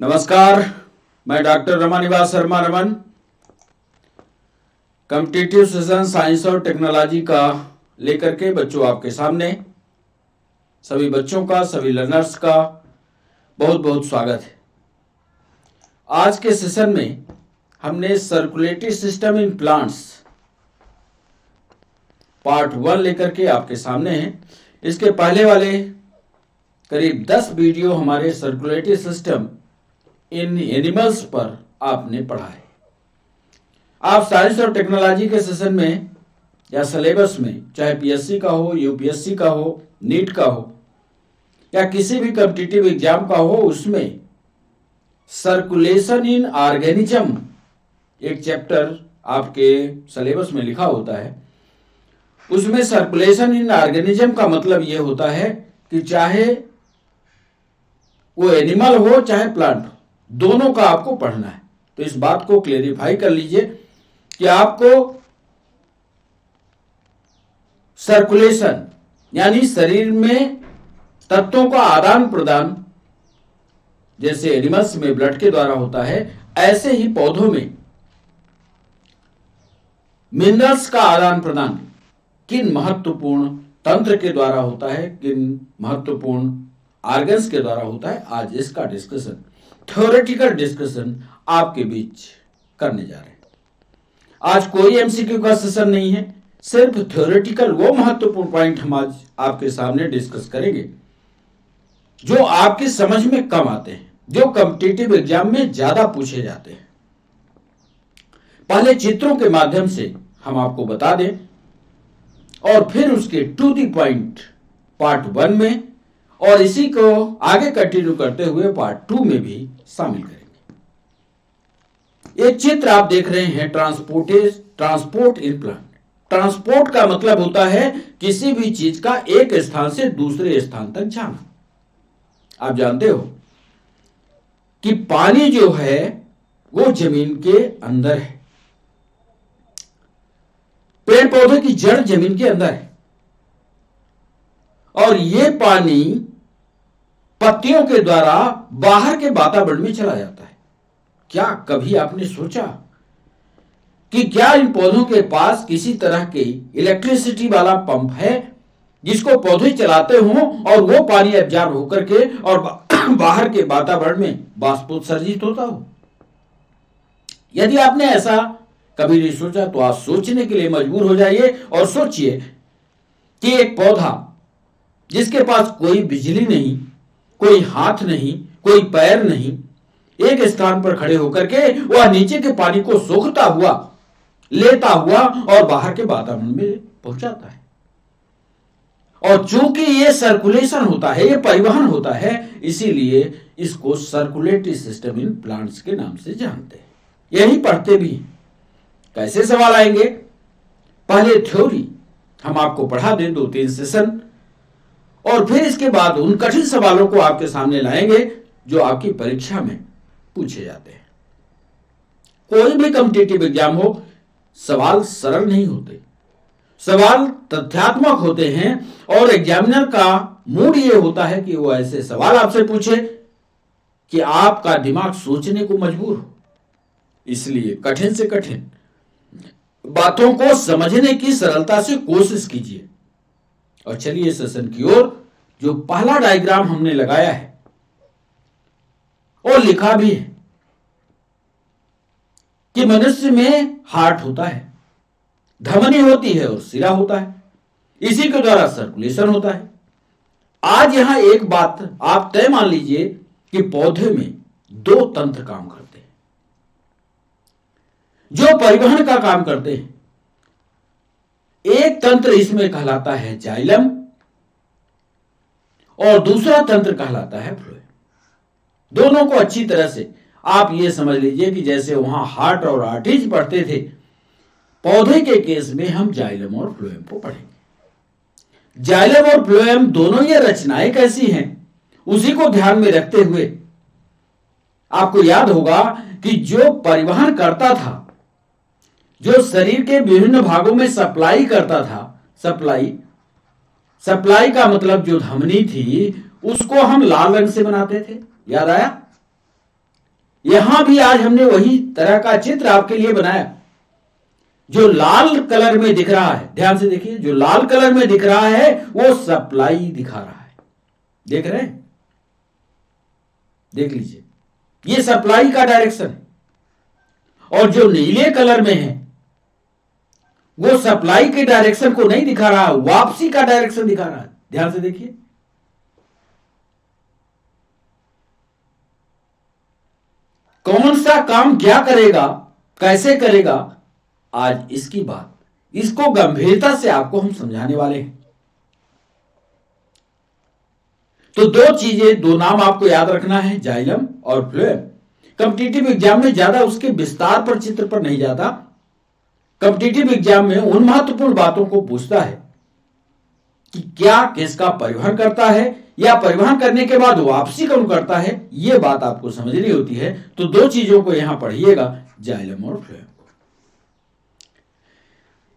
नमस्कार, मैं doctor Ramanivas Sharma Raman competitive session science और टेक्नोलॉजी का लेकर के बच्चों आपके सामने सभी बच्चों का, सभी लर्नर्स का बहुत बहुत स्वागत है। आज के सेशन में हमने circulatory system in plants part 1 लेकर के आपके सामने है। इसके पहले वाले करीब 10 वीडियो हमारे सर्कुलेटरी सिस्टम इन एनिमल्स पर आपने पढ़ा है। आप साइंस और टेक्नोलॉजी के सेशन में या सिलेबस में, चाहे पीएससी का हो, यूपीएससी का हो, नीट का हो या किसी भी कॉम्पिटिटिव एग्जाम का हो, उसमें सर्कुलेशन इन ऑर्गेनिज्म एक चैप्टर आपके सिलेबस में लिखा होता है। उसमें सर्कुलेशन इन ऑर्गेनिज्म का मतलब यह होता है कि चाहे वो एनिमल हो चाहे प्लांट हो, दोनों का आपको पढ़ना है। तो इस बात को क्लेरिफाई कर लीजिए कि आपको सर्कुलेशन यानी शरीर में तत्वों का आदान प्रदान जैसे एनिमल्स में ब्लड के द्वारा होता है, ऐसे ही पौधों में मिनरल्स का आदान प्रदान किन महत्वपूर्ण तंत्र के द्वारा होता है, किन महत्वपूर्ण ऑर्गन्स के द्वारा होता है, आज इसका डिस्कशन, थ्योरेटिकल डिस्कशन आपके बीच करने जा रहे हैं। आज कोई एमसीक्यू का सेशन नहीं है, सिर्फ थ्योरेटिकल वो महत्वपूर्ण पॉइंट हम आज आपके सामने डिस्कस करेंगे जो आपकी समझ में कम आते हैं, जो कॉम्पिटिटिव एग्जाम में ज्यादा पूछे जाते हैं। पहले चित्रों के माध्यम से हम आपको बता दें और फिर उसके टू द पॉइंट पार्ट 1 में और इसी को आगे कंटिन्यू करते हुए पार्ट 2 में भी शामिल करेंगे। एक चित्र आप देख रहे हैं, ट्रांसपोर्ट इन प्लांट। ट्रांसपोर्ट का मतलब होता है किसी भी चीज का एक स्थान से दूसरे स्थान तक जाना। आप जानते हो कि पानी जो है वो जमीन के अंदर है, पेड़ पौधे की जड़ जमीन के अंदर है और ये पानी पत्तियों के द्वारा बाहर के वातावरण में चला जाता है। क्या कभी आपने सोचा कि क्या इन पौधों के पास किसी तरह के इलेक्ट्रिसिटी वाला पंप है जिसको पौधे चलाते हों और वो पानी एब्जॉर्ब होकर के और बाहर के वातावरण में बाष्पोत्सर्जित होता हो? यदि आपने ऐसा कभी नहीं सोचा तो आप सोचने के लिए मजबूर हो जाइए और सोचिए कि एक पौधा जिसके पास कोई बिजली नहीं, कोई हाथ नहीं, कोई पैर नहीं, एक स्थान पर खड़े होकर के वह नीचे के पानी को सोखता हुआ, लेता हुआ और बाहर के वातावरण में पहुंचाता है। और चूंकि ये सर्कुलेशन होता है, ये परिवहन होता है, इसीलिए इसको सर्कुलेटरी सिस्टम इन प्लांट्स के नाम से जानते हैं। यही पढ़ते भी हैं। कैसे सवाल आएंगे? पहले थ्योरी हम आपको पढ़ा दें 2-3 सेशन और फिर इसके बाद उन कठिन सवालों को आपके सामने लाएंगे जो आपकी परीक्षा में पूछे जाते हैं। कोई भी कॉम्पिटिटिव एग्जाम हो, सवाल सरल नहीं होते, सवाल तथ्यात्मक होते हैं और एग्जामिनर का मूड यह होता है कि वो ऐसे सवाल आपसे पूछे कि आपका दिमाग सोचने को मजबूर हो। इसलिए कठिन से कठिन बातों को समझने की सरलता से कोशिश कीजिए। और चलिए सेशन की ओर। जो पहला डायग्राम हमने लगाया है और लिखा भी है कि मनुष्य में हार्ट होता है, धमनी होती है और सिरा होता है, इसी के द्वारा सर्कुलेशन होता है। आज यहां एक बात आप तय मान लीजिए कि पौधे में 2 तंत्र काम करते हैं जो परिवहन का काम करते हैं। एक तंत्र इसमें कहलाता है जाइलम और दूसरा तंत्र कहलाता है फ्लोएम। दोनों को अच्छी तरह से आप ये समझ लीजिए कि जैसे वहां हार्ट और आर्टरीज पढ़ते थे, पौधे के केस में हम जाइलम और फ्लोएम को पढ़ेंगे। जाइलम और फ्लोएम दोनों ये रचनाएं कैसी हैं, उसी को ध्यान में रखते हुए आपको याद होगा कि जो परिवहन करता था, जो शरीर के विभिन्न भागों में सप्लाई करता था, सप्लाई का मतलब जो धमनी थी उसको हम लाल रंग से बनाते थे, याद आया? यहां भी आज हमने वही तरह का चित्र आपके लिए बनाया। जो लाल कलर में दिख रहा है, ध्यान से देखिए, जो लाल कलर में दिख रहा है वो सप्लाई दिखा रहा है। देख रहे हैं? देख लीजिए, ये सप्लाई का डायरेक्शन है। और जो नीले कलर में है वो सप्लाई के डायरेक्शन को नहीं दिखा रहा, वापसी का डायरेक्शन दिखा रहा है। ध्यान से देखिए, कौन सा काम क्या करेगा, कैसे करेगा, आज इसकी बात, इसको गंभीरता से आपको हम समझाने वाले हैं। तो दो चीजें, दो नाम आपको याद रखना है, जाइलम और फ्लोएम। कॉम्पिटिटिव एग्जाम में ज्यादा उसके विस्तार पर, चित्र पर नहीं जाता। कॉम्पिटिटिव एग्जाम में उन महत्वपूर्ण बातों को पूछता है कि क्या किसका परिवहन करता है, या परिवहन करने के बाद वापसी कौन करता है, यह बात आपको समझनी होती है। तो दो चीजों को यहां पढ़िएगा, जाइलम और फ्लोएम।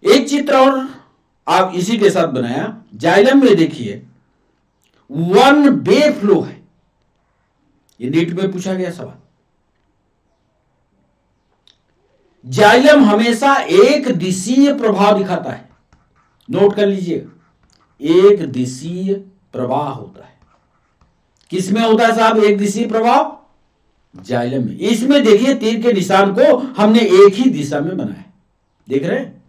एक चित्र और आप इसी के साथ बनाया। जाइलम में देखिए वन वे फ्लो है, ये नीट में पूछा गया सवाल। जाइलम हमेशा एक दिशीय प्रभाव दिखाता है, नोट कर लीजिएगा, एक दिशीय प्रवाह होता है। किसमें होता है साहब एक दिशीय प्रभाव? जाइलम में। इसमें देखिए तीर के निशान को हमने एक ही दिशा में बनाया, देख रहे हैं।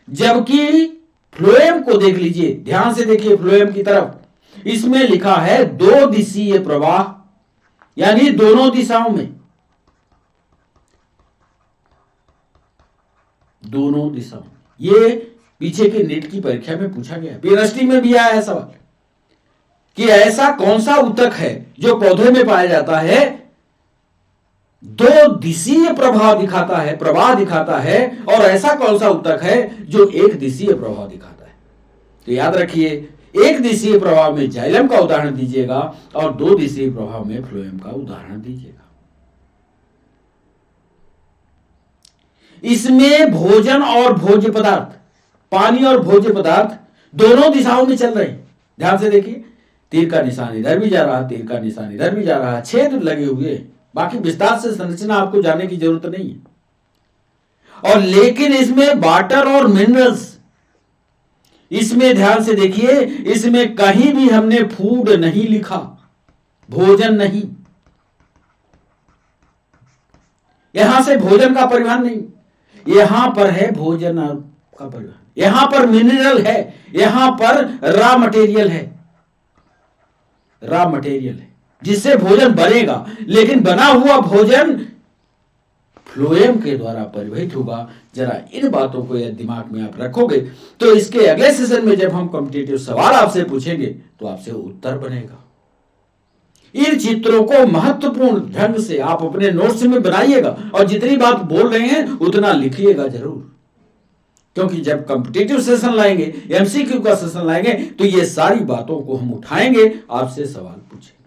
जबकि फ्लोएम को देख लीजिए, ध्यान से देखिए फ्लोएम की तरफ, इसमें लिखा है दो दिशीय प्रवाह, यानी दोनों दिशाओं में, दोनों दिशाओं। ये पीछे के नीट की परीक्षा में पूछा गया, पीएचडी में भी आया है सवाल कि ऐसा कौन सा ऊतक है जो पौधे में पाया जाता है, दो दिशीय प्रभाव दिखाता है, प्रवाह दिखाता है, और ऐसा कौन सा ऊतक है जो एक दिशीय प्रभाव दिखाता है। तो याद रखिए, एक दिशीय प्रभाव में जाइलम का उदाहरण दीजिएगा और दो दिशीय प्रभाव में फ्लोएम का उदाहरण दीजिएगा। इसमें भोजन और भोज्य पदार्थ, पानी और भोज्य पदार्थ दोनों दिशाओं में चल रहे हैं। ध्यान से देखिए, तीर का निशान इधर भी जा रहा है, तीर का निशान इधर भी जा रहा है, छेद लगे हुए। बाकी विस्तार से संरचना आपको जानने की जरूरत नहीं है। और लेकिन इसमें वाटर और मिनरल्स, इसमें ध्यान से देखिए, इसमें कहीं भी हमने फूड नहीं लिखा, भोजन नहीं। यहां से भोजन का परिवहन नहीं, यहां पर है भोजन का परिवहन, यहां पर मिनरल है, यहां पर रॉ मटेरियल है, रॉ मटेरियल है जिससे भोजन बनेगा। लेकिन बना हुआ भोजन फ्लोएम के द्वारा परिवहित होगा। जरा इन बातों को यदि दिमाग में आप रखोगे तो इसके अगले सेशन में जब हम कॉम्पिटिटिव सवाल आपसे पूछेंगे तो आपसे उत्तर बनेगा। इन चित्रों को महत्वपूर्ण ढंग से आप अपने नोट्स में बनाइएगा और जितनी बात बोल रहे हैं उतना लिखिएगा जरूर, क्योंकि जब कॉम्पिटिटिव सेशन लाएंगे, एमसीक्यू का सेशन लाएंगे, तो ये सारी बातों को हम उठाएंगे, आपसे सवाल पूछेंगे।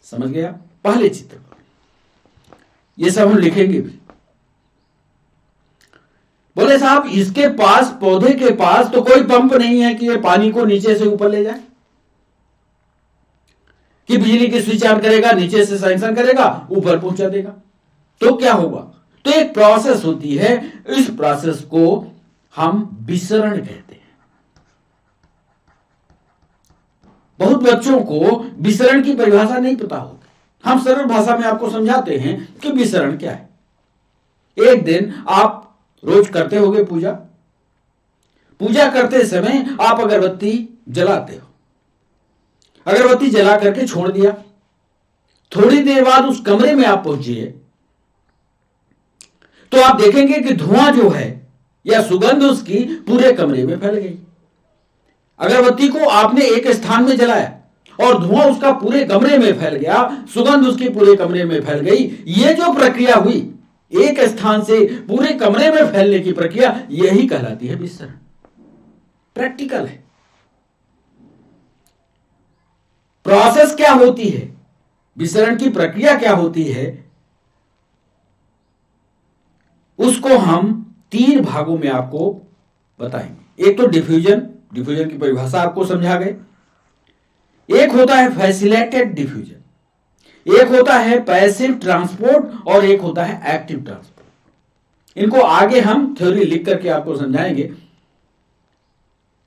समझ गया? पहले चित्र ये सब हम लिखेंगे भी। बोले साहब इसके पास, पौधे के पास तो कोई पंप नहीं है कि ये पानी को नीचे से ऊपर ले जाए, कि बिजली की स्विच ऑन करेगा, नीचे से सैंक्शन करेगा, ऊपर पहुंचा देगा। तो क्या होगा? तो एक प्रोसेस होती है, इस प्रोसेस को हम विसरण कहते हैं। बहुत बच्चों को विसरण की परिभाषा नहीं पता होगी। हम सरल भाषा में आपको समझाते हैं कि विसरण क्या है। एक दिन आप रोज करते होगे पूजा, पूजा करते समय आप अगरबत्ती जलाते हो, अगरबत्ती जला करके छोड़ दिया। थोड़ी देर बाद उस कमरे में आप पहुंचिए तो आप देखेंगे कि धुआं जो है या सुगंध उसकी पूरे कमरे में फैल गई। अगरबत्ती को आपने एक स्थान में जलाया और धुआं उसका पूरे कमरे में फैल गया, सुगंध उसके पूरे कमरे में फैल गई। ये जो प्रक्रिया हुई, एक स्थान से पूरे कमरे में फैलने की प्रक्रिया, यही कहलाती है विसरण। प्रैक्टिकल है। प्रोसेस क्या होती है, विसरण की प्रक्रिया क्या होती है, उसको हम 3 भागों में आपको बताएंगे। एक तो डिफ्यूजन, डिफ्यूजन की परिभाषा आपको समझा गए। एक होता है फैसिलिटेटेड डिफ्यूजन, एक होता है पैसिव ट्रांसपोर्ट और एक होता है एक्टिव ट्रांसपोर्ट। इनको आगे हम थ्योरी लिख करके आपको समझाएंगे।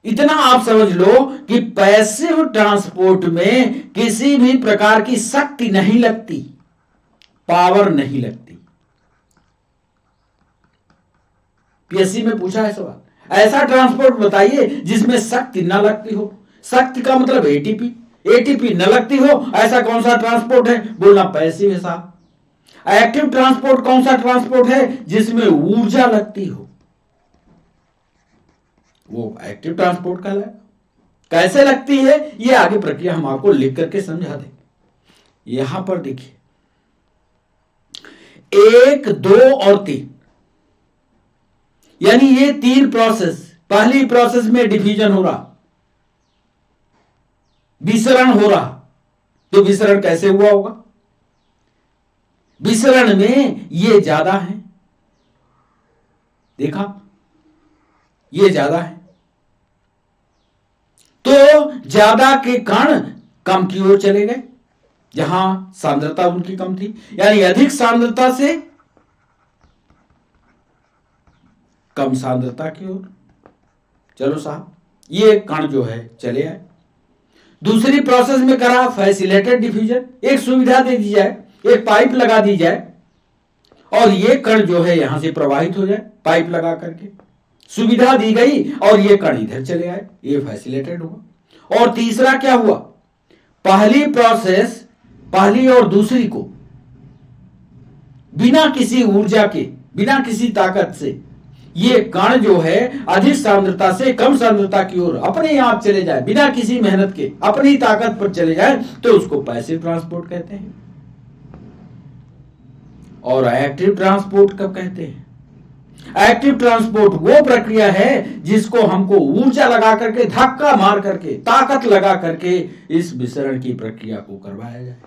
इतना आप समझ लो कि पैसिव ट्रांसपोर्ट में किसी भी प्रकार की शक्ति नहीं लगती, पावर नहीं लगती। पीएससी में पूछा है सवाल, ऐसा ट्रांसपोर्ट बताइए जिसमें शक्ति ना लगती हो। शक्ति का मतलब एटीपी, एटीपी न लगती हो, ऐसा कौन सा ट्रांसपोर्ट है? बोलना पैसिव है साहब। एक्टिव ट्रांसपोर्ट कौन सा ट्रांसपोर्ट है? जिसमें ऊर्जा लगती हो, वो एक्टिव ट्रांसपोर्ट कहलाएगा। कैसे लगती है ये आगे प्रक्रिया हम आपको लिख करके समझा देंगे। यहां पर देखिए 1, 2 और 3, यानी ये 3 प्रोसेस। पहली प्रोसेस में डिफ्यूजन हो रहा, विसरण हो रहा। तो विसरण कैसे हुआ होगा? विसरण में ये ज्यादा है, देखा, ये ज्यादा है, तो ज्यादा के कण कम की ओर चले गए, जहां सांद्रता उनकी कम थी, यानी अधिक सांद्रता से कम सांद्रता की ओर। चलो साहब, ये कण जो है चले आए। दूसरी प्रोसेस में करा फैसिलिटेटेड डिफ्यूजन, एक सुविधा दे दी जाए, एक पाइप लगा दी जाए और ये कण जो है यहां से प्रवाहित हो जाए, पाइप लगा करके सुविधा दी गई और ये कण इधर चले आए, ये फैसिलिटेटेड हुआ। और तीसरा क्या हुआ? पहली प्रोसेस, पहली और दूसरी को बिना किसी ऊर्जा के, बिना किसी ताकत से ये कण जो है अधिक सांद्रता से कम सांद्रता की ओर अपने आप चले जाए, बिना किसी मेहनत के अपनी ताकत पर चले जाए, तो उसको पैसिव ट्रांसपोर्ट कहते हैं। और एक्टिव ट्रांसपोर्ट कब कहते हैं? एक्टिव ट्रांसपोर्ट वो प्रक्रिया है जिसको हमको ऊर्जा लगा करके, धक्का मार करके, ताकत लगा करके इस विसरण की प्रक्रिया को करवाया जाए।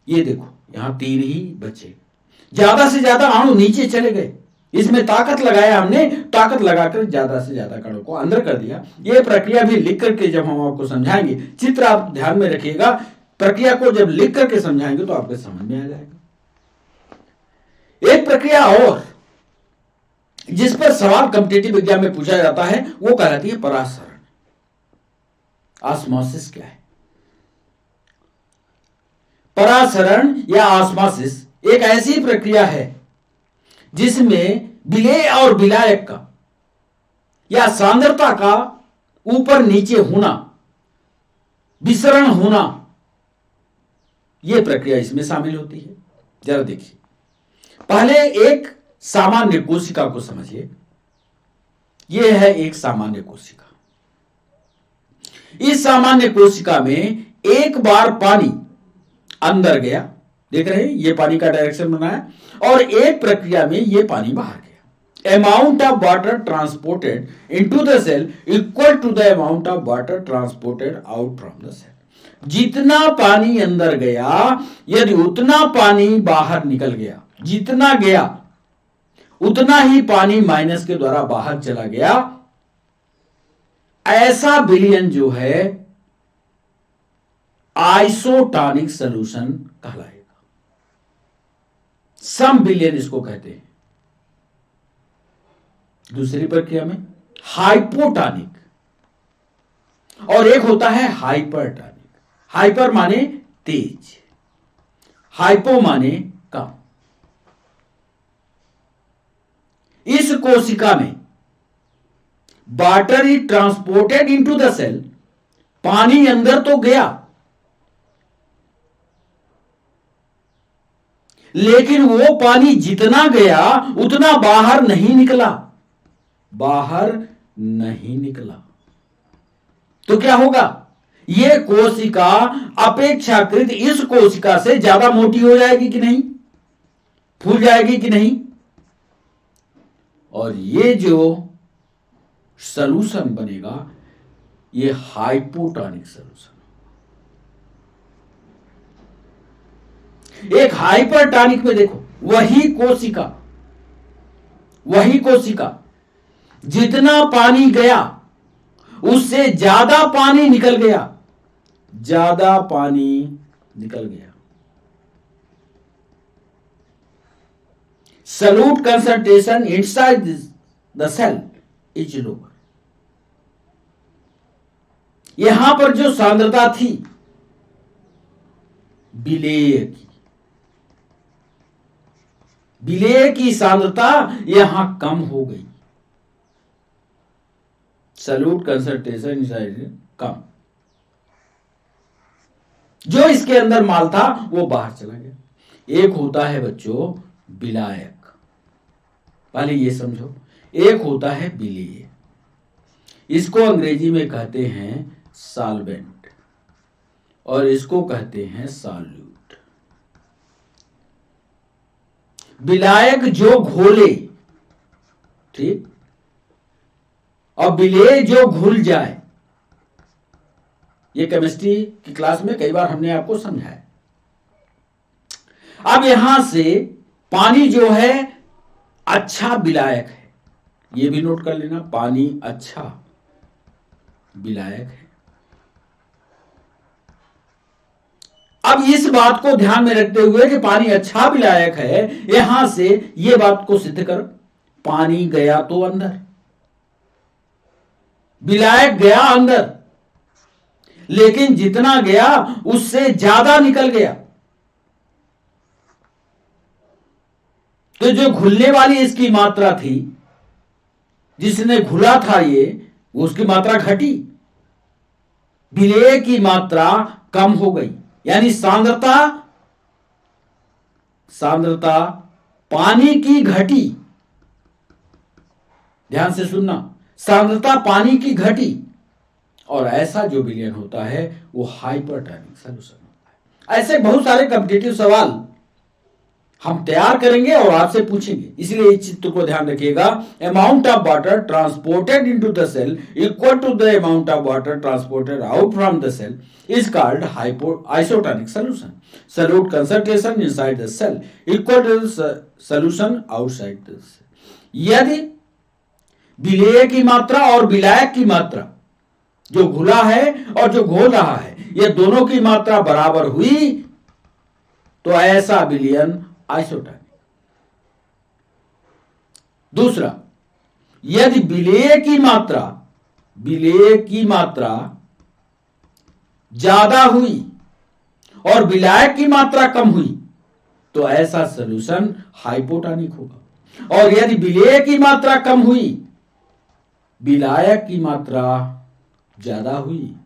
ये देखो यहां 3 ही बचे, ज्यादा से ज्यादा अणु नीचे चले गए। इसमें ताकत लगाया हमने, ताकत लगाकर ज्यादा से ज्यादा कणों को अंदर कर दिया। ये प्रक्रिया भी लिख करके जब हम आपको समझाएंगे, चित्र आप ध्यान में रखिएगा, प्रक्रिया को जब लिख करके समझाएंगे तो आपके समझ में आ जाएगा। एक प्रक्रिया और जिस पर सवाल कॉम्पिटिटिव एग्जाम में पूछा जाता है वो कहलाती है परासरण। ऑस्मोसिस क्या है? परासरण या ऑस्मोसिस एक ऐसी प्रक्रिया है जिसमें विलेय और विलायक का या सांद्रता का ऊपर नीचे होना, विसरण होना, यह प्रक्रिया इसमें शामिल होती है। जरा देखिए, पहले एक सामान्य कोशिका को समझिए। यह है एक सामान्य कोशिका। इस सामान्य कोशिका में एक बार पानी अंदर गया, देख रहे हैं ये पानी का डायरेक्शन बनाया, और एक प्रक्रिया में ये पानी बाहर गया। Amount of water transported into the cell equal to the amount of water transported out from the cell. जितना पानी अंदर गया, यदि उतना पानी बाहर निकल गया, जितना गया उतना ही पानी माइनस के द्वारा बाहर चला गया, ऐसा विलयन जो है आइसोटोनिक सॉल्यूशन कहलाएगा। सम विलयन इसको कहते हैं। दूसरी प्रक्रिया में हाइपोटोनिक, और एक होता है हाइपरटोनिक। हाइपर माने तेज, हाइपो माने कम। इस कोशिका में water is transported into the cell, पानी अंदर तो गया लेकिन वो पानी जितना गया उतना बाहर नहीं निकला, बाहर नहीं निकला। तो क्या होगा? ये कोशिका अपेक्षाकृत इस कोशिका से ज्यादा मोटी हो जाएगी कि नहीं, फूल जाएगी कि नहीं, और ये जो सॉल्यूशन बनेगा ये हाइपोटोनिक सॉल्यूशन। एक हाइपरटोनिक में देखो, वही कोशिका जितना पानी गया उससे ज्यादा पानी निकल गया, ज्यादा पानी निकल गया। Solute concentration inside the cell is lower. यहां पर जो सांद्रता थी विलेय की, विलेय की सांद्रता यहां कम हो गई। सॉल्यूट कंसंट्रेशन कम, जो इसके अंदर माल था वो बाहर चला गया। एक होता है बच्चों विलायक, पहले ये समझो, एक होता है विलेय, इसको अंग्रेजी में कहते हैं सॉल्वेंट और इसको कहते हैं सॉल्यूट। विलायक जो घोले, ठीक, और विलेय जो घुल जाए। ये केमिस्ट्री की क्लास में कई बार हमने आपको समझाया। अब यहां से पानी जो है अच्छा विलायक है, ये भी नोट कर लेना, पानी अच्छा विलायक है। अब इस बात को ध्यान में रखते हुए कि पानी अच्छा विलायक है, यहां से ये बात को सिद्ध कर, पानी गया तो अंदर, विलायक गया अंदर, लेकिन जितना गया उससे ज्यादा निकल गया। तो जो घुलने वाली इसकी मात्रा थी, जिसने घुला था ये, वो उसकी मात्रा घटी, विलेय की मात्रा कम हो गई। यानी सांद्रता, सांद्रता पानी की घटी, ध्यान से सुनना, सांद्रता पानी की घटी, और ऐसा जो विलयन होता है वो हाइपरटोनिक सॉल्यूशन होता है। ऐसे बहुत सारे कॉम्पिटिटिव सवाल हम तैयार करेंगे और आपसे पूछेंगे, इसलिए इस चित्र को ध्यान रखिएगा। Amount of water transported into the cell equal to the amount of water transported out from the cell is called isotonic solution. Solute concentration inside the cell equal to the solution outside the cell. यदि विलेय की मात्रा और विलायक की मात्रा, जो घुला है और जो घोल रहा है, ये दोनों की मात्रा बराबर हुई तो ऐसा विलयन आइसोटोनिक। दूसरा, यदि विलेय की मात्रा, विलेय की मात्रा ज्यादा हुई और विलायक की मात्रा कम हुई तो ऐसा सॉल्यूशन हाइपोटोनिक होगा। और यदि विलेय की मात्रा कम हुई, विलायक की मात्रा ज्यादा हुई,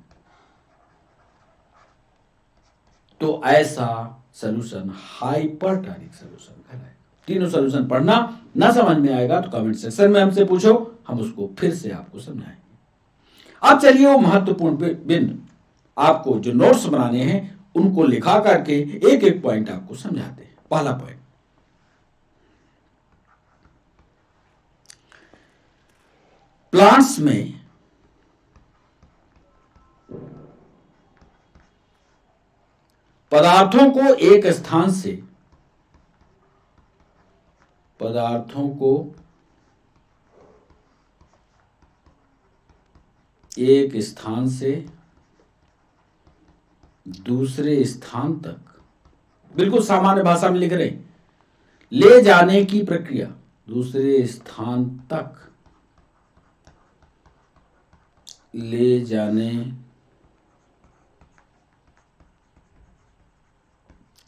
तो ऐसा सॉल्यूशन हाइपरटोनिक सॉल्यूशन कहलाएगा। तीनों सॉल्यूशन पढ़ना, ना समझ में आएगा तो कमेंट सेक्शन में हमसे पूछो, हम उसको फिर से आपको समझाएंगे। अब चलिए वो महत्वपूर्ण बिंदु, आपको जो नोट्स बनाने हैं उनको लिखा करके एक एक पॉइंट आपको समझाते हैं। पहला पॉइंट, प्लांट्स में पदार्थों को एक स्थान से, पदार्थों को एक स्थान से दूसरे स्थान तक, बिल्कुल सामान्य भाषा में लिख रहे हैं, ले जाने की प्रक्रिया, दूसरे स्थान तक ले जाने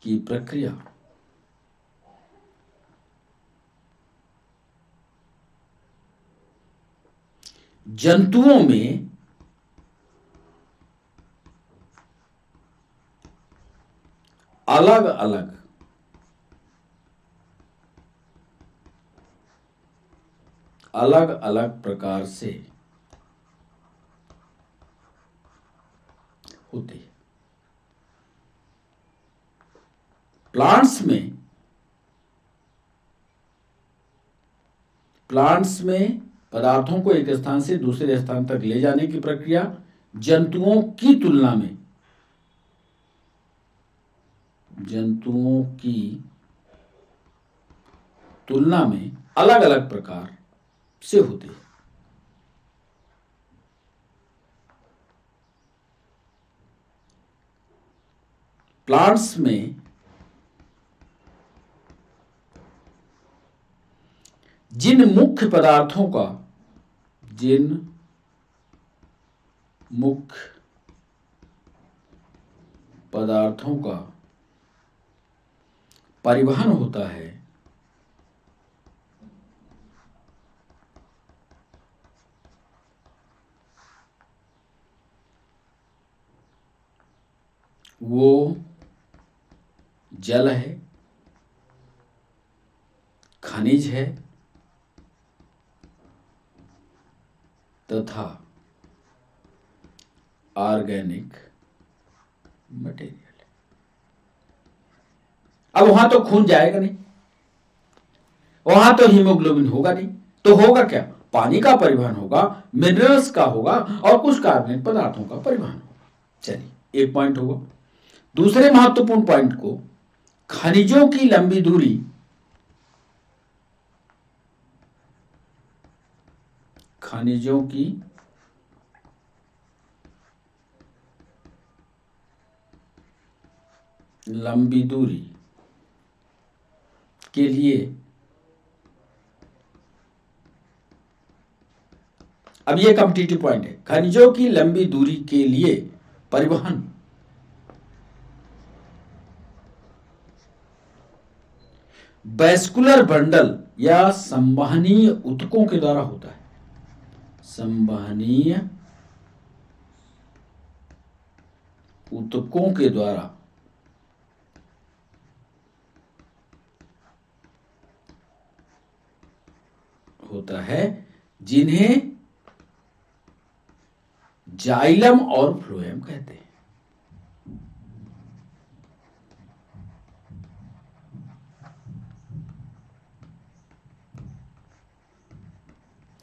की प्रक्रिया जंतुओं में अलग अलग अलग अलग प्रकार से होती है। प्लांट्स में पदार्थों को एक स्थान से दूसरे स्थान तक ले जाने की प्रक्रिया जंतुओं की तुलना में अलग अलग प्रकार से होती है। प्लांट्स में जिन मुख्य पदार्थों का परिवहन होता है वो जल है, खनिज है तथा ऑर्गेनिक मटेरियल है। अब वहां तो खून जाएगा नहीं, वहां तो हीमोग्लोबिन होगा नहीं, तो होगा क्या? पानी का परिवहन होगा, मिनरल्स का होगा और कुछ कार्बनिक पदार्थों का परिवहन होगा। चलिए, एक पॉइंट होगा। दूसरे महत्वपूर्ण पॉइंट को, खनिजों की लंबी दूरी के लिए, अब ये कॉम्पिटिटिव पॉइंट है, खनिजों की लंबी दूरी के लिए परिवहन वैस्कुलर बंडल या संवहनीय ऊतकों के द्वारा होता है। संवहनीय ऊतकों के द्वारा होता है, जिन्हें जाइलम और फ्लोएम कहते हैं।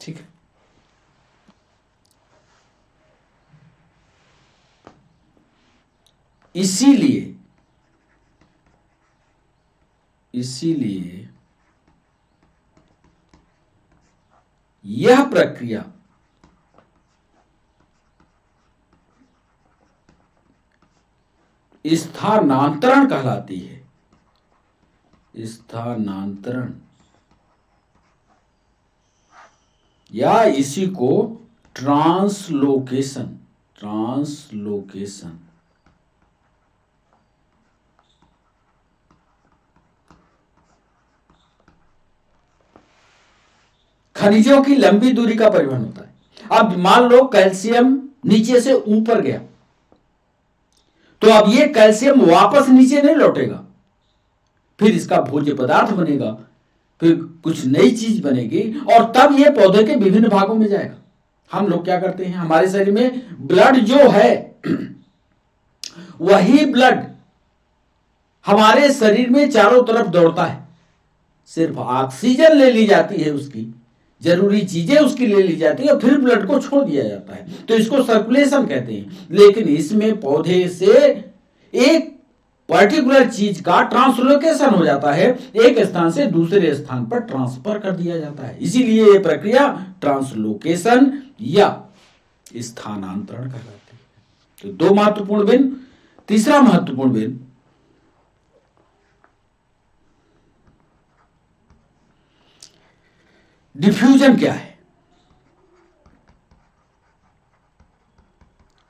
ठीक है। इसीलिए यह प्रक्रिया स्थानांतरण कहलाती है। स्थानांतरण, या इसी को ट्रांसलोकेशन खनिजों की लंबी दूरी का परिवहन होता है। अब मान लो कैल्शियम नीचे से ऊपर गया, तो अब ये कैल्शियम वापस नीचे नहीं लौटेगा, फिर इसका भोज्य पदार्थ बनेगा, फिर कुछ नई चीज बनेगी और तब ये पौधे के विभिन्न भागों में जाएगा। हम लोग क्या करते हैं, हमारे शरीर में ब्लड जो है वही ब्लड हमारे शरीर में चारों तरफ दौड़ता है। सिर्फ ऑक्सीजन ले ली जाती है, उसकी जरूरी चीजें उसकी ले ली जाती है, फिर ब्लड को छोड़ दिया जाता है, तो इसको सर्कुलेशन कहते हैं। लेकिन इसमें पौधे से एक पर्टिकुलर चीज का ट्रांसलोकेशन हो जाता है, एक स्थान से दूसरे स्थान पर ट्रांसफर कर दिया जाता है। इसीलिए यह प्रक्रिया ट्रांसलोकेशन या स्थानांतरण कहलाती है। तो दो महत्वपूर्ण बिंदु। तीसरा महत्वपूर्ण बिंदु, डिफ्यूजन क्या है?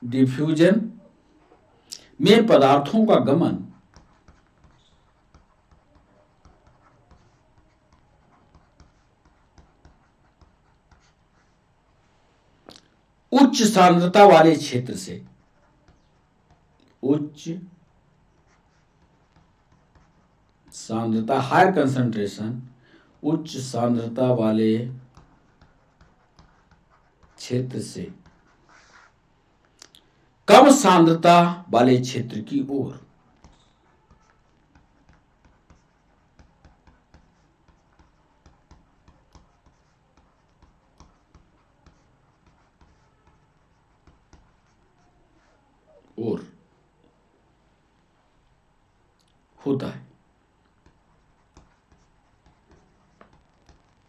डिफ्यूजन में पदार्थों का गमन उच्च सांद्रता वाले क्षेत्र से, उच्च सांद्रता, हायर कंसंट्रेशन, उच्च सांद्रता वाले क्षेत्र से कम सांद्रता वाले क्षेत्र की ओर होता है।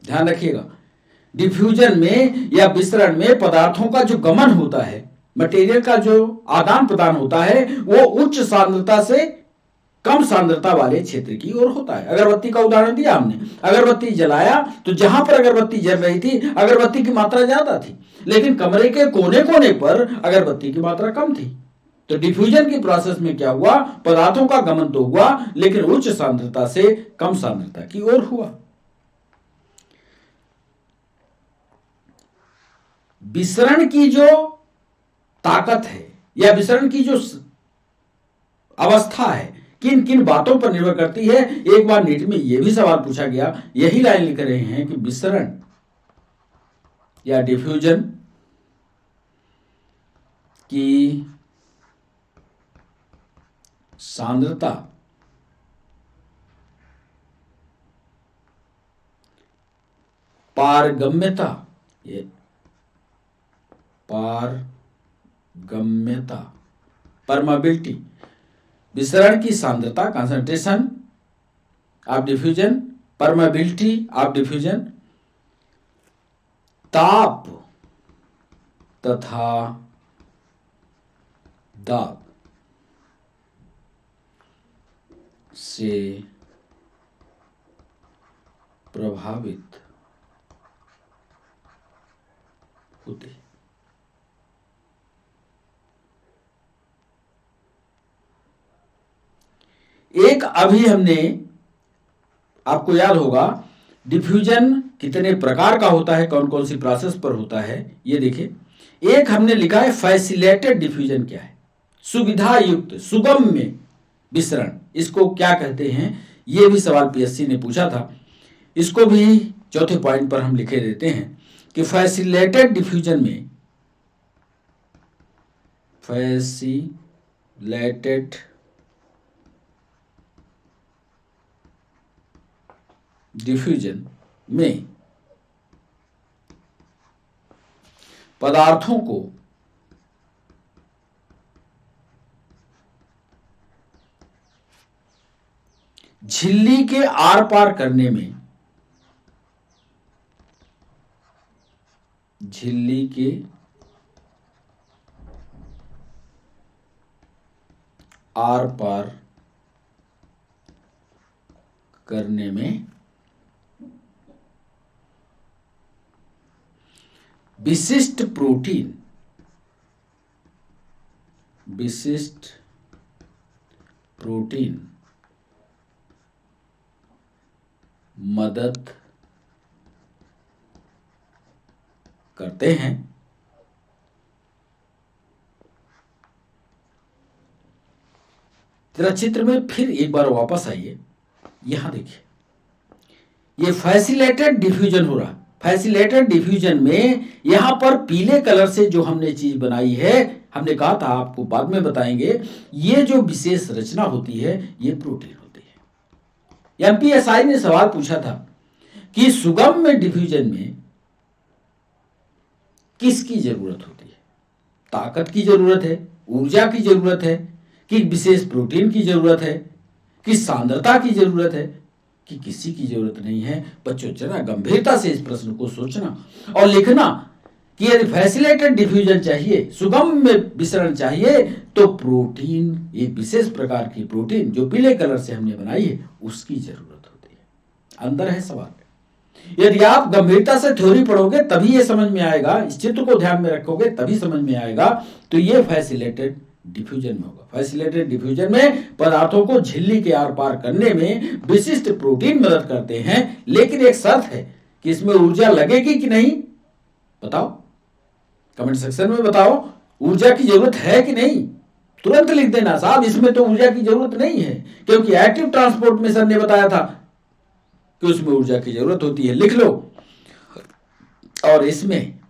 ध्यान रखिएगा, डिफ्यूजन में या विसरण में पदार्थों का जो गमन होता है, मटेरियल का जो आदान प्रदान होता है, वो उच्च सांद्रता से कम सांद्रता वाले क्षेत्र की ओर होता है। अगरबत्ती का उदाहरण दिया हमने, अगरबत्ती जलाया तो जहां पर अगरबत्ती जल रही थी अगरबत्ती की मात्रा ज्यादा थी, लेकिन कमरे के कोने कोने पर अगरबत्ती की मात्रा कम थी। तो डिफ्यूजन की प्रोसेस में क्या हुआ, पदार्थों का गमन तो हुआ लेकिन उच्च सांद्रता से कम सांद्रता की ओर हुआ। विसरण की जो ताकत है या विसरण की जो अवस्था है किन किन बातों पर निर्भर करती है। एक बार नीट में यह भी सवाल पूछा गया, यही लाइन लिख रहे हैं कि विसरण या डिफ्यूजन की सांद्रता पारगम्यता, ये पारगम्यता परमेबिलिटी, विसरण की सांद्रता concentration of diffusion, permeability of diffusion, ताप तथा दाब से प्रभावित होते हैं। एक अभी हमने, आपको याद होगा डिफ्यूजन कितने प्रकार का होता है, कौन कौन सी प्रोसेस पर होता है, ये देखिए। एक हमने लिखा है फैसिलेटेड डिफ्यूजन क्या है, सुविधा युक्त सुगम्य विसरण, इसको क्या कहते हैं, ये भी सवाल पीएससी ने पूछा था। इसको भी चौथे पॉइंट पर हम लिखे देते हैं कि फैसिलेटेड डिफ्यूजन में, फैसिलेटेड डिफ्यूजन में पदार्थों को झिल्ली के आर पार करने में, झिल्ली के आर पार करने में विशिष्ट प्रोटीन, विशिष्ट प्रोटीन मदद करते हैं। जरा चित्र में फिर एक बार वापस आइए, यहां देखिए ये फैसिलेटेड डिफ्यूजन हो रहा। फैसिलेटेड डिफ्यूजन में यहां पर पीले कलर से जो हमने चीज बनाई है, हमने कहा था आपको बाद में बताएंगे, ये जो विशेष रचना होती है ये प्रोटीन होती है। एमपीएसआई ने सवाल पूछा था कि सुगम्य डिफ्यूजन में किसकी जरूरत होती है, ताकत की जरूरत है, ऊर्जा की जरूरत है, कि विशेष प्रोटीन की जरूरत है, कि सांद्रता की जरूरत है, कि किसी की जरूरत नहीं है। बच्चों जरा गंभीरता से इस प्रश्न को सोचना और लिखना कि यदि फैसिलेटेड डिफ्यूजन चाहिए, सुगम्य विसरण चाहिए, तो प्रोटीन, एक विशेष प्रकार की प्रोटीन जो पीले कलर से हमने बनाई है उसकी जरूरत होती है। अंदर है सवाल। यदि आप गंभीरता से थ्योरी पढ़ोगे तभी ये समझ में आएगा, इस चित्र को ध्यान में रखोगे तभी समझ में आएगा। तो ये फैसिलेटेड डिफ्यूजन में होगा। फैसिलेटेड डिफ्यूजन में पदार्थों को झिल्ली के आर पार करने में विशिष्ट प्रोटीन मदद करते हैं, लेकिन एक शर्त है कि इसमें ऊर्जा लगेगी कि नहीं, बताओ कमेंट सेक्शन में बताओ, ऊर्जा की जरूरत है कि नहीं। तुरंत लिख देना साहब इसमें तो ऊर्जा की जरूरत नहीं है, क्योंकि एक्टिव ट्रांसपोर्ट में सर ने बताया था कि उसमें ऊर्जा की जरूरत होती है, लिख लो। और इसमें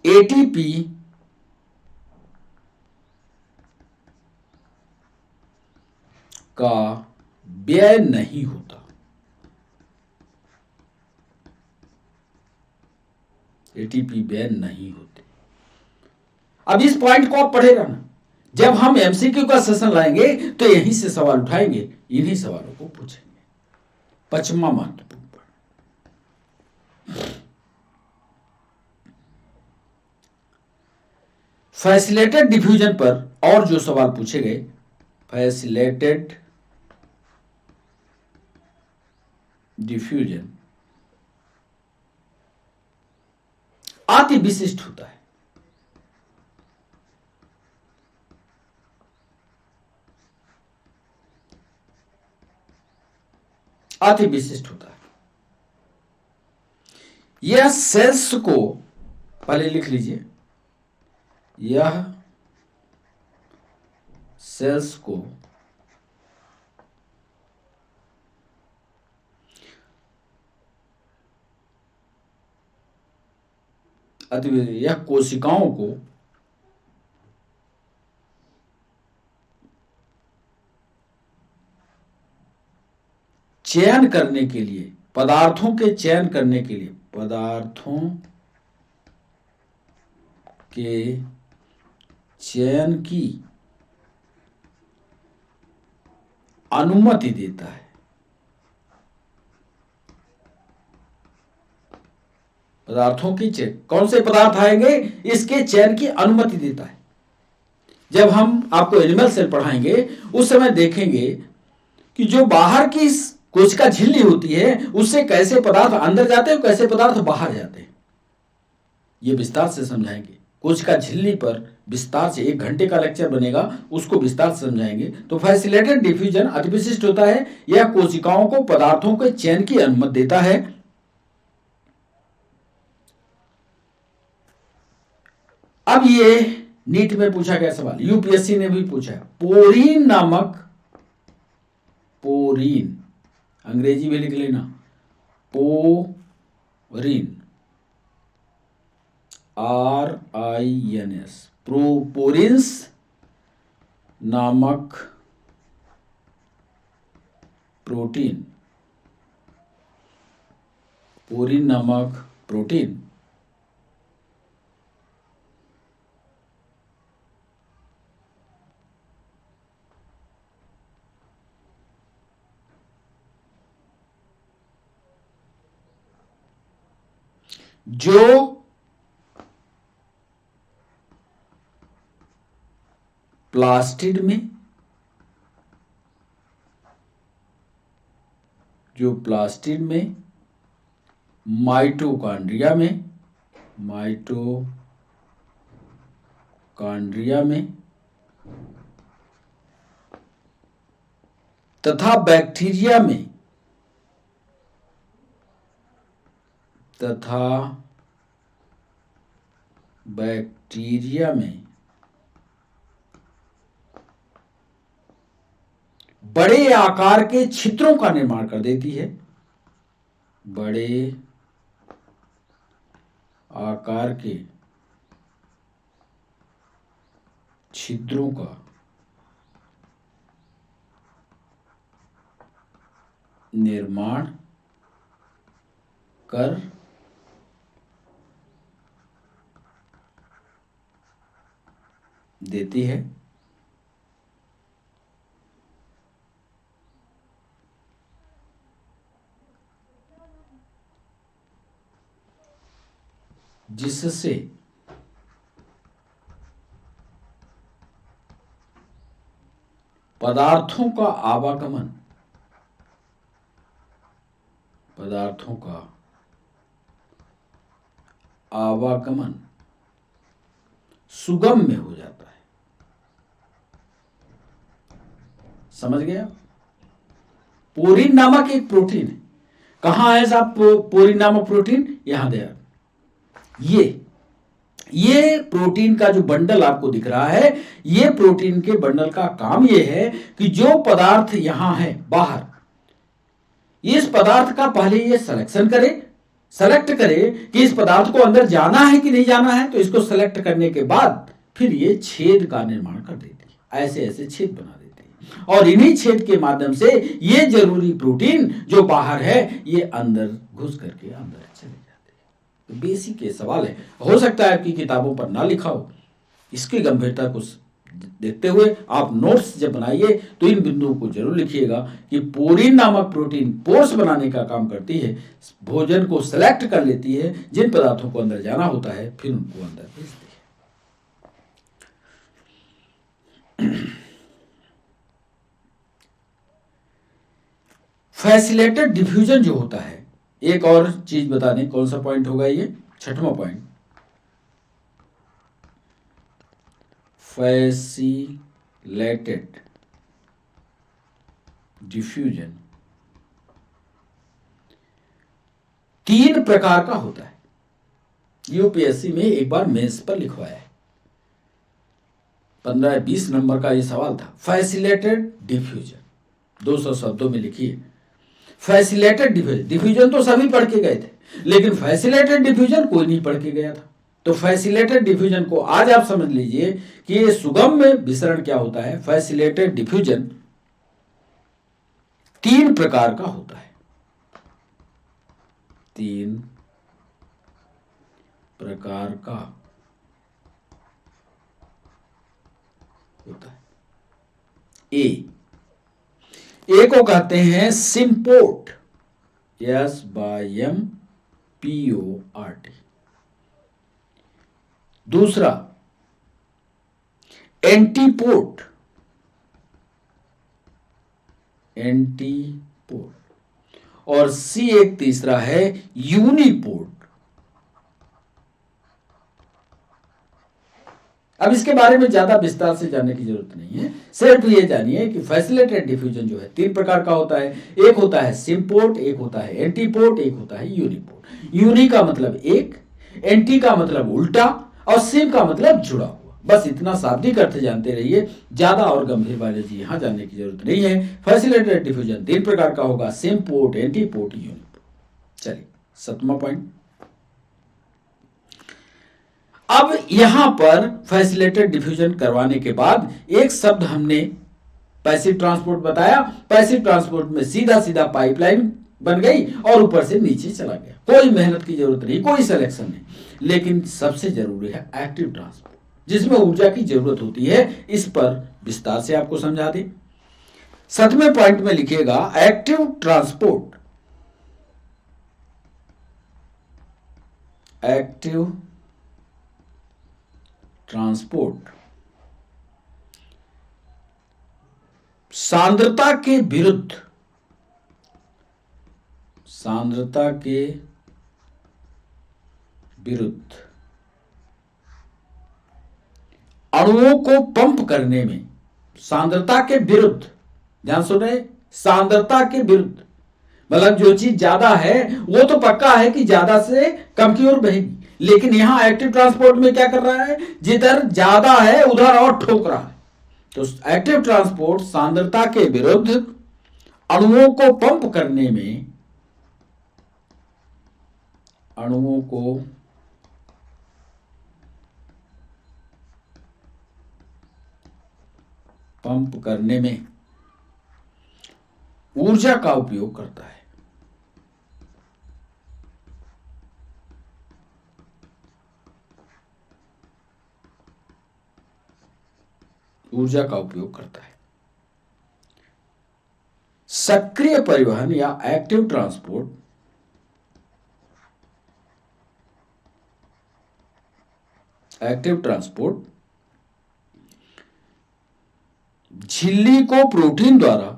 एटीपी का व्यय नहीं होता, एटीपी व्यय नहीं होते। अब इस पॉइंट को आप पढ़ेगा ना, जब हम एमसीक्यू का सेशन लाएंगे तो यहीं से सवाल उठाएंगे, इन्हीं सवालों को पूछेंगे। पचमा महत्वपूर्ण, फैसिलेटेड डिफ्यूजन पर और जो सवाल पूछे गए, फैसिलेटेड डिफ्यूजन अति विशिष्ट होता है। अति विशिष्ट होता है। यह सेल्स को, पहले लिख लीजिए, यह सेल्स को यह कोशिकाओं को चयन करने के लिए, पदार्थों के चयन करने के लिए, पदार्थों के चयन की अनुमति देता है। पदार्थों की चयन, कौन से पदार्थ आएंगे, इसके चयन की अनुमति देता है। जब हम आपको एनिमल सेल पढ़ाएंगे उस समय देखेंगे कि जो बाहर की कोशिका झिल्ली होती है उससे कैसे पदार्थ अंदर जाते हैं और कैसे पदार्थ बाहर जाते हैं, ये विस्तार से समझाएंगे। कोशिका झिल्ली पर विस्तार से 1 घंटे का लेक्चर बनेगा, उसको विस्तार से समझाएंगे। तो फैसिलेटेड डिफ्यूजन अति विशिष्ट होता है। यह कोशिकाओं को पदार्थों के चयन की अनुमति देता है। अब ये नीट में पूछा गया सवाल, यूपीएससी ने भी पूछा है। पोरीन नामक, पोरीन अंग्रेजी में लिख लेना, पोरीन, RINS, पोरिन्स नामक प्रोटीन, पोरीन नामक प्रोटीन जो प्लास्टिड में, जो प्लास्टिड में, माइटोकॉन्ड्रिया में, माइटोकॉन्ड्रिया में तथा बैक्टीरिया में, तथा बैक्टीरिया में बड़े आकार के छिद्रों का निर्माण कर देती है, बड़े आकार के छिद्रों का निर्माण कर देती है। जिससे पदार्थों का आवागमन, पदार्थों का आवागमन सुगम्य हो जाता है। समझ गया? पोरीन नामक एक प्रोटीन है। कहां है साहब पोरीन नामक प्रोटीन? यहां दे। ये प्रोटीन का जो बंडल आपको दिख रहा है, ये प्रोटीन के बंडल का काम ये है कि जो पदार्थ यहां है बाहर, इस पदार्थ का पहले ये सेलेक्ट करे कि इस पदार्थ को अंदर जाना है कि नहीं जाना है। तो इसको सेलेक्ट करने के बाद फिर ये छेद का निर्माण कर देती है, ऐसे ऐसे छेद बना देती है, और इन्हीं छेद के माध्यम से ये जरूरी प्रोटीन जो बाहर है ये अंदर घुस करके अंदर चले जाते हैं। तो बेसिक ये सवाल है, हो सकता है आपकी किताबों पर ना लिखा हो। इसकी गंभीरता को देखते हुए आप नोट्स जब बनाइए तो इन बिंदुओं को जरूर लिखिएगा कि पोरीन नामक प्रोटीन पोर्स बनाने का काम करती है, भोजन को सेलेक्ट कर लेती है, जिन पदार्थों को अंदर जाना होता है फिर उनको अंदर भेजती है। फैसिलेटेड डिफ्यूजन जो होता है, एक और चीज बता दें, कौन सा पॉइंट होगा ये, 6वां पॉइंट, फैसिलेटेड डिफ्यूजन 3 प्रकार का होता है। यूपीएससी में एक बार मेंस पर लिखवाया है, 15-20 नंबर का ये सवाल था। फैसिलेटेड डिफ्यूजन 200 शब्दों में लिखिए। फैसिलेटेड डिफ्यूजन, डिफ्यूजन तो सभी पढ़ के गए थे, लेकिन फैसिलेटेड डिफ्यूजन कोई नहीं पढ़ के गया था। तो फैसिलेटेड डिफ्यूजन को आज आप समझ लीजिए कि ये सुगम्य विसरण क्या होता है। फैसिलेटेड डिफ्यूजन 3 प्रकार का होता है, 3 प्रकार का होता है। ए को कहते हैं सिम्पोर्ट, SYMPORT। दूसरा एंटीपोर्ट, और सी एक तीसरा है यूनिपोर्ट। अब इसके बारे में ज्यादा विस्तार से जानने की जरूरत नहीं है, सिर्फ ये जानिए कि फैसिलेटेड डिफ्यूजन जो है 3 प्रकार का होता है। एक होता है सिम्पोर्ट, एक होता है एंटीपोर्ट, एक होता है यूनिपोर्ट। यूनि का मतलब एक, एंटी का मतलब उल्टा, और सिम का मतलब जुड़ा हुआ। बस इतना शाब्दिक अर्थ जानते रहिए, ज्यादा और गंभीर बायोलॉजी यहां जानने की जरूरत नहीं है। फैसिलेटेड डिफ्यूजन 3 प्रकार का होगा, सिम्पोर्ट, एंटीपोर्ट, यूनिपोर्ट। चलिए 7वां पॉइंट। अब यहां पर फैसिलेटेड डिफ्यूजन करवाने के बाद एक शब्द हमने पैसिव ट्रांसपोर्ट बताया। पैसिव ट्रांसपोर्ट में सीधा सीधा पाइपलाइन बन गई और ऊपर से नीचे चला गया, कोई मेहनत की जरूरत नहीं, कोई सिलेक्शन नहीं। लेकिन सबसे जरूरी है एक्टिव ट्रांसपोर्ट, जिसमें ऊर्जा की जरूरत होती है। इस पर विस्तार से आपको समझा दें। 7वें पॉइंट में लिखिएगा एक्टिव ट्रांसपोर्ट, एक्टिव ट्रांसपोर्ट सांद्रता के विरुद्ध, सांद्रता के विरुद्ध अणुओं को पंप करने में, सांद्रता के विरुद्ध, ध्यान सुन रहे, सांद्रता के विरुद्ध मतलब जो चीज ज्यादा है वो तो पक्का है कि ज्यादा से कम की ओर बहेगी, लेकिन यहां एक्टिव ट्रांसपोर्ट में क्या कर रहा है, जिधर ज्यादा है उधर और ठोक रहा है। तो एक्टिव ट्रांसपोर्ट सांद्रता के विरुद्ध अणुओं को पंप करने में, अणुओं को पंप करने में ऊर्जा का उपयोग करता है। ऊर्जा का उपयोग करता है। सक्रिय परिवहन या एक्टिव ट्रांसपोर्ट, एक्टिव ट्रांसपोर्ट झिल्ली को प्रोटीन द्वारा,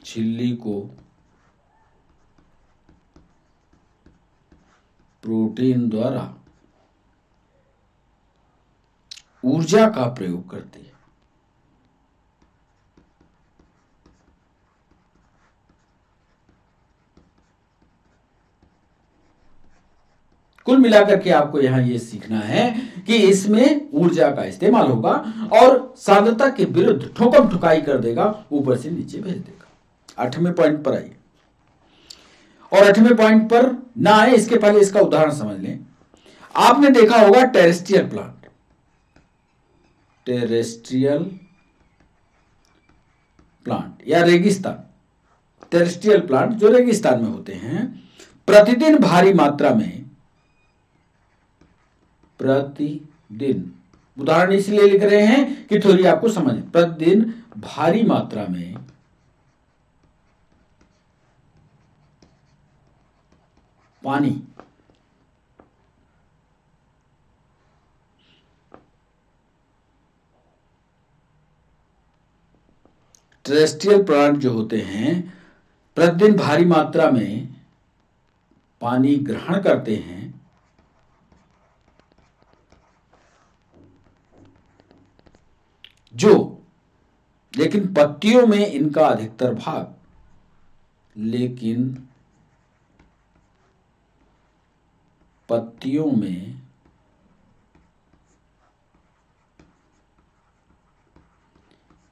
झिल्ली को प्रोटीन द्वारा ऊर्जा का प्रयोग करती है। कुल मिलाकर के आपको यहां यह सीखना है कि इसमें ऊर्जा का इस्तेमाल होगा और सांद्रता के विरुद्ध ठोकम ठुकाई कर देगा, ऊपर से नीचे भेज देगा। 8वें पॉइंट पर आइए, और 8वें पॉइंट पर ना आए इसके पहले इसका उदाहरण समझ लें। आपने देखा होगा टेरेस्ट्रियल प्लांट, टेरेस्ट्रियल प्लांट या रेगिस्तान, टेरेस्ट्रियल प्लांट जो रेगिस्तान में होते हैं, प्रतिदिन भारी मात्रा में, प्रतिदिन, उदाहरण इसलिए लिख रहे हैं कि थोड़ी आपको समझ, प्रतिदिन भारी मात्रा में पानी टेरेस्ट्रियल प्लांट जो होते हैं प्रतिदिन भारी मात्रा में पानी ग्रहण करते हैं, लेकिन पत्तियों में इनका अधिकतर भाग, पत्तियों में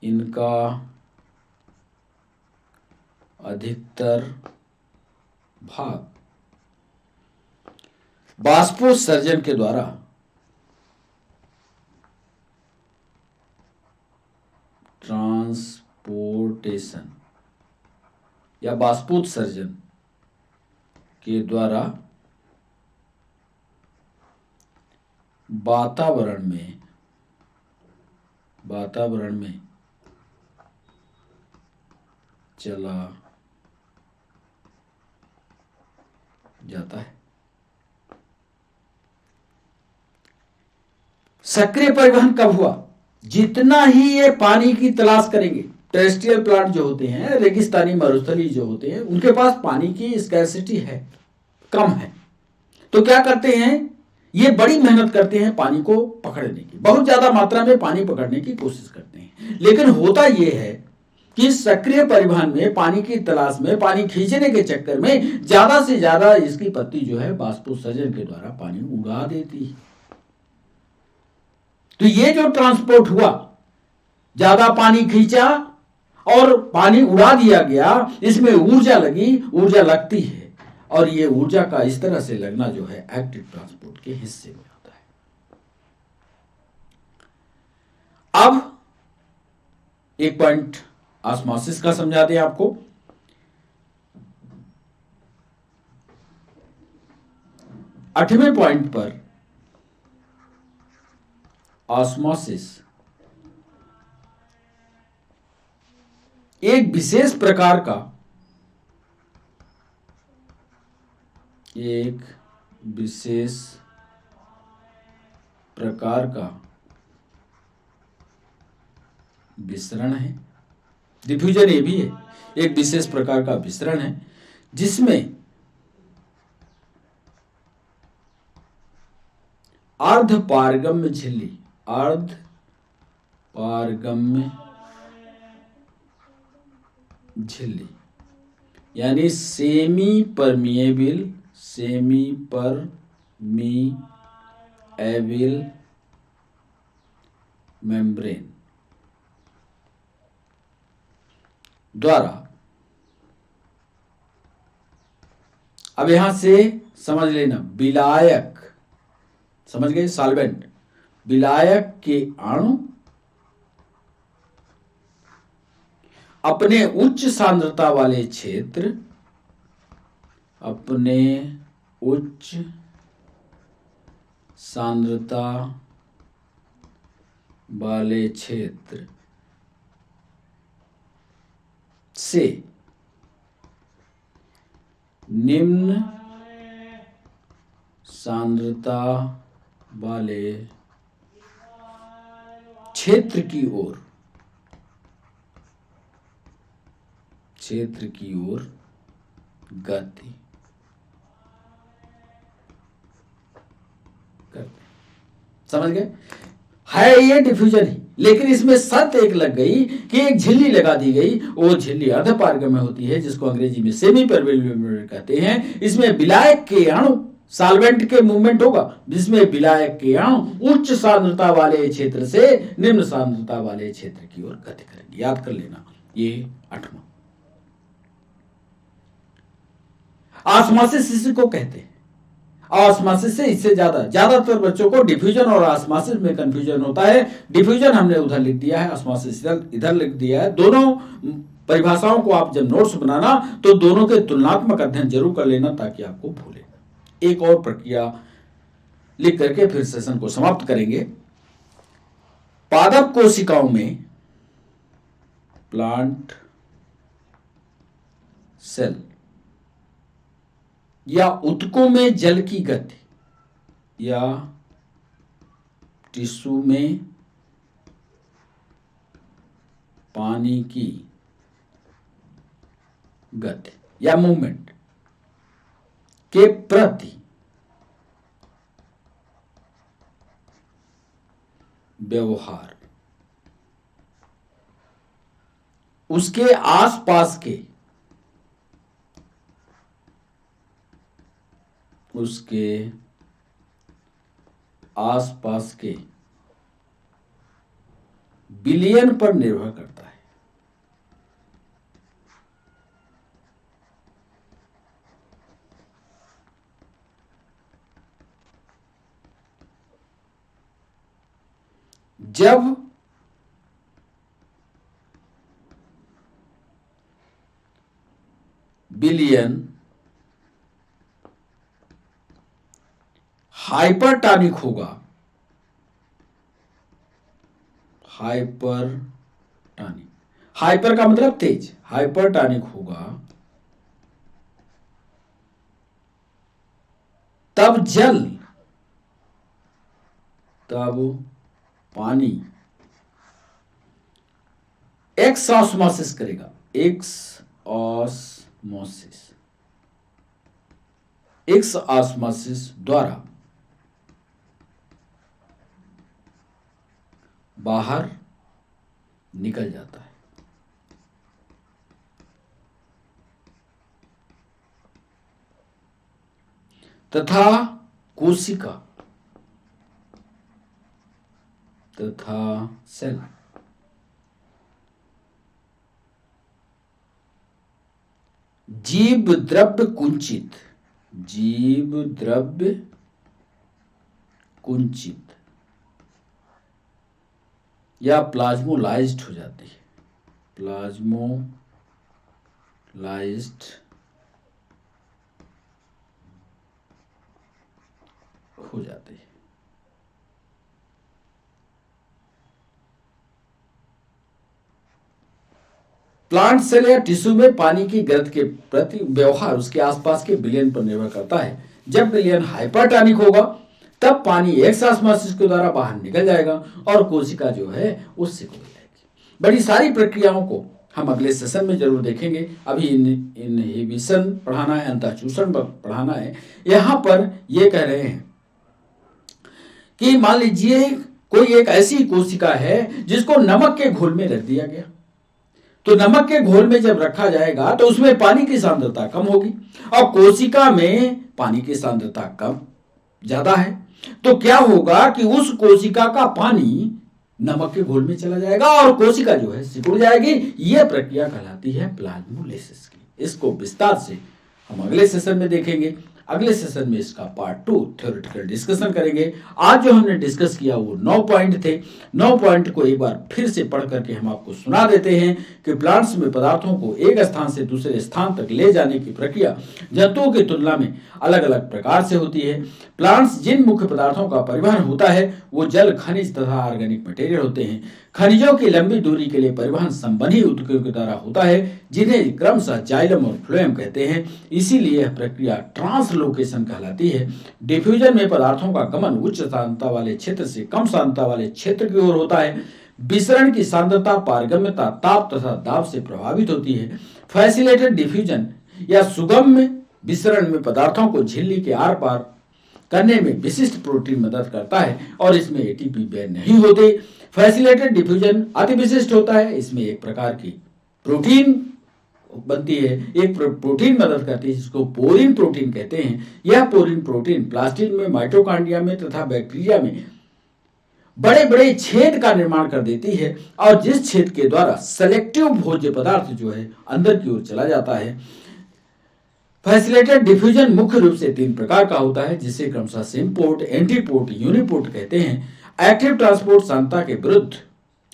इनका अधिकतर भाग बाष्पोत्सर्जन के द्वारा ट्रांसपोर्टेशन या बाष्पोत्सर्जन के द्वारा वातावरण में चला जाता है। सक्रिय परिवहन कब हुआ? जितना ही ये पानी की तलाश करेंगे, टेरेस्ट्रियल प्लांट जो होते हैं, रेगिस्तानी मरुस्थली जो होते हैं, उनके पास पानी की स्कैर्सिटी है, कम है, तो क्या करते हैं, ये बड़ी मेहनत करते हैं पानी को पकड़ने की, बहुत ज्यादा मात्रा में पानी पकड़ने की कोशिश करते हैं। लेकिन होता यह है कि सक्रिय परिवहन में, पानी की तलाश में, पानी खींचने के चक्कर में ज्यादा से ज्यादा इसकी पत्ती जो है बाष्पोत्सर्जन के द्वारा पानी उड़ा देती है। तो ये जो ट्रांसपोर्ट हुआ, ज्यादा पानी खींचा और पानी उड़ा दिया गया, इसमें ऊर्जा लगती है, और ये ऊर्जा का इस तरह से लगना जो है एक्टिव ट्रांसपोर्ट के हिस्से में आता है। अब एक पॉइंट ऑस्मोसिस का समझा दें आपको। आठवें पॉइंट पर ऑस्मोसिस एक विशेष प्रकार का विसरण है। डिफ्यूजन ये भी है, एक विशेष प्रकार का विसरण है जिसमें अर्धपारगम्य झिल्ली यानी सेमी परमिएबल मेम्ब्रेन द्वारा, अब यहां से समझ लेना, विलायक, समझ गए, सॉल्वेंट, विलायक के अणु अपने उच्च सांद्रता वाले क्षेत्र से निम्न सांद्रता वाले क्षेत्र की ओर गति करते। समझ गए? है ये डिफ्यूजन ही, लेकिन इसमें शर्त एक लग गई कि एक झिल्ली लगा दी गई, वो झिल्ली अर्धपारगम्य होती है जिसको अंग्रेजी में सेमी परमेबल कहते हैं। इसमें विलायक के अणु, सॉल्वेंट के मूवमेंट होगा, जिसमें विलायक के अणु उच्च सांद्रता वाले क्षेत्र से निम्न सांद्रता वाले क्षेत्र की ओर गति करेंगे। याद कर लेना, ये 8वां ऑस्मोसिस इसको कहते हैं। ऑस्मोसिस से इससे ज्यादातर बच्चों को डिफ्यूजन और ऑस्मोसिस में कंफ्यूजन होता है। डिफ्यूजन हमने उधर लिख दिया है, ऑस्मोसिस इधर लिख दिया है। दोनों परिभाषाओं को आप जब नोट्स बनाना तो दोनों के तुलनात्मक अध्ययन जरूर कर लेना ताकि आपको भूले। एक और प्रक्रिया लिख करके फिर सेशन को समाप्त करेंगे। पादप कोशिकाओं में, प्लांट सेल या उत्तकों में जल की गति या टिश्यू में पानी की गति या मूवमेंट के प्रति व्यवहार उसके आसपास के बिलियन पर निर्भर करता है। जब बिलियन हाइपरटॉनिक होगा, हाइपर का मतलब तेज, हाइपरटॉनिक होगा, तब पानी एक्स ऑस्मोसिस करेगा, एक्स ऑस्मोसिस द्वारा बाहर निकल जाता है। तथा कोशिका तथा सेल जीव द्रव्य कुंचित या प्लाज्मोलाइज्ड हो जाती है, प्लाज्मोलाइज्ड हो जाती है। प्लांट सेल या टिश्यू में पानी की गति के प्रति व्यवहार उसके आसपास के बिलियन पर निर्भर करता है। जब बिलियन हाइपरटॉनिक होगा तब पानी एक्स ऑस्मोसिस के द्वारा बाहर निकल जाएगा और कोशिका जो है उससे खुल जाएगी। बड़ी सारी प्रक्रियाओं को हम अगले सेशन में जरूर देखेंगे। अभी इनहिबिशन पढ़ाना है, अंतःचूषण पढ़ाना है। यहां पर ये कह रहे हैं कि मान लीजिए कोई एक ऐसी कोशिका है जिसको नमक के घोल में रख दिया गया, तो नमक के घोल में जब रखा जाएगा तो उसमें पानी की सांद्रता कम होगी और कोशिका में पानी की सांद्रता कम ज्यादा है, तो क्या होगा कि उस कोशिका का पानी नमक के घोल में चला जाएगा और कोशिका जो है सिकुड़ जाएगी। यह प्रक्रिया कहलाती है प्लाज्मोलाइसिस की। इसको विस्तार से हम अगले सेशन में देखेंगे। अगले सेशन में इसका पार्ट 2 थ्योरेटिकल डिस्कशन करेंगे। आज जो हमने डिस्कस किया वो 9 पॉइंट थे। 9 पॉइंट को एक बार फिर से पढ़ करके हम आपको सुना देते हैं कि प्लांट्स में पदार्थों को एक स्थान से दूसरे स्थान तक ले जाने की प्रक्रिया जंतुओं की तुलना में अलग अलग प्रकार से होती है। प्लांट्स जिन मुख्य पदार्थों का परिवहन होता है वो जल, खनिज तथा ऑर्गेनिक मटेरियल होते हैं। खनिजों की लंबी दूरी के लिए परिवहन संबंधी ऊतकों के द्वारा होता है जिन्हें क्रमशः जाइलम और फ्लोएम कहते हैं। इसीलिए यह प्रक्रिया ट्रांसलोकेशन कहलाती है। डिफ्यूजन में पदार्थों का गमन उच्च सांद्रता वाले क्षेत्र से कम सांद्रता वाले क्षेत्र की ओर होता है। विसरण की सांद्रता, पारगम्यता, ताप तथा दाब से प्रभावित होती है। फैसिलिटेड डिफ्यूजन या सुगम्य विसरण में पदार्थों को झिल्ली के आर पार करने में विशिष्ट प्रोटीन मदद करता है और इसमें एटीपी व्यय नहीं होते। फैसिलिटेड डिफ्यूजन अति विशिष्ट होता है। इसमें एक प्रकार की प्रोटीन बनती है, एक प्रोटीन मदद करती है जिसको पोरिन प्रोटीन कहते हैं। यह पोरिन प्रोटीन प्लास्टिड में, माइटोकॉन्ड्रिया में तथा बैक्टीरिया में बड़े बड़े छेद का निर्माण कर देती है और जिस छेद के द्वारा सेलेक्टिव भोज्य पदार्थ जो है अंदर की ओर चला जाता है। फैसिलिटेड डिफ्यूजन मुख्य रूप से 3 प्रकार का होता है जिसे क्रमशः सिम्पोर्ट, एंटीपोर्ट, यूनिपोर्ट कहते हैं। एक्टिव ट्रांसपोर्ट सांद्रता के विरुद्ध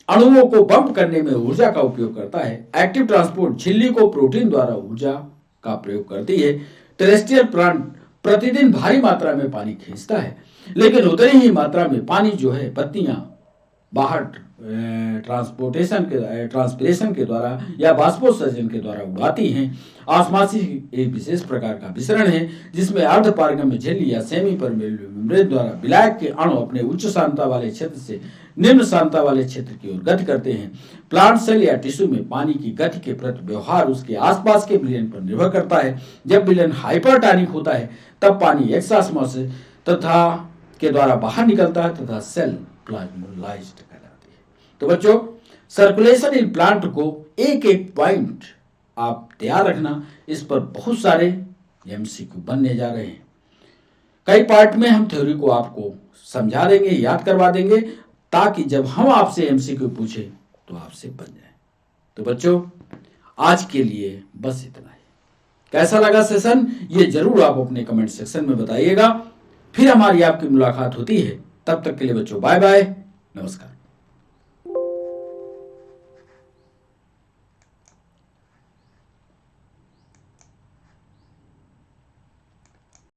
अणुओं को बंप करने में ऊर्जा का उपयोग करता है। एक्टिव ट्रांसपोर्ट झिल्ली को प्रोटीन द्वारा ऊर्जा का प्रयोग करती है। टेरेस्ट्रियल प्लांट प्रतिदिन भारी मात्रा में पानी खींचता है लेकिन उतनी ही मात्रा में पानी जो है पत्तियां बाहर ट्रांसपिरेशन के द्वारा या बाष्पोत्सर्जन के द्वारा उड़ाती हैं। ऑस्मोसिस एक विशेष प्रकार का विसरण है जिसमें अर्धपारगम्य झिल्ली या सेमी परमेबल मेम्ब्रेन द्वारा विलायक के अणु अपने उच्च सांद्रता वाले क्षेत्र से निम्न सांद्रता वाले क्षेत्र की ओर गति करते हैं। प्लांट सेल या टिश्यू में पानी की गति के प्रति व्यवहार उसके आसपास के विलयन पर निर्भर करता है। जब विलयन हाइपरटोनिक होता है तब पानी एक्सऑस्मोसिस तथा के द्वारा बाहर निकलता है तथा सेल प्लाज्मोलाइज्ड कहलाती है। तो बच्चों, सर्कुलेशन इन प्लांट को एक एक पॉइंट आप तैयार रखना, इस पर बहुत सारे एमसीक्यू बनने जा रहे हैं। कई पार्ट में हम थ्योरी को आपको समझा देंगे, याद करवा देंगे, ताकि जब हम आपसे एमसीक्यू पूछे तो आपसे बन जाए। तो बच्चों, आज के लिए बस इतना ही। कैसा लगा सेशन, ये जरूर आप अपने कमेंट सेक्शन में बताइएगा। फिर हमारी आपकी मुलाकात होती है, तब तक के लिए बच्चों बाय बाय, नमस्कार।